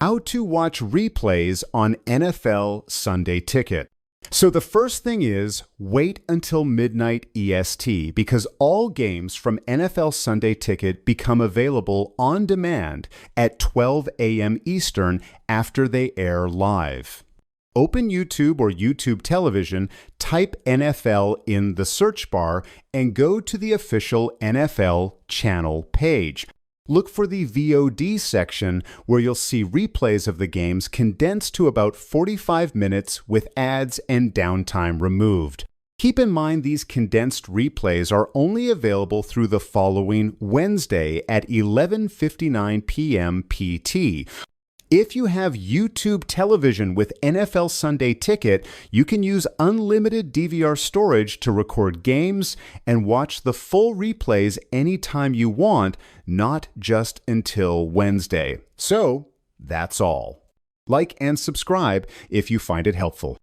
How to watch replays on NFL Sunday Ticket. So the first thing is wait until midnight EST because all games from NFL Sunday Ticket become available on demand at 12 a.m. Eastern after they air live. Open YouTube or YouTube Television, type NFL in the search bar, and go to the official NFL channel page. Look for the VOD section where you'll see replays of the games condensed to about 45 minutes with ads and downtime removed. Keep in mind these condensed replays are only available through the following Wednesday at 11:59 p.m. PT. If you have YouTube television with NFL Sunday Ticket, you can use unlimited DVR storage to record games and watch the full replays anytime you want, not just until Wednesday. So, that's all. Like and subscribe if you find it helpful.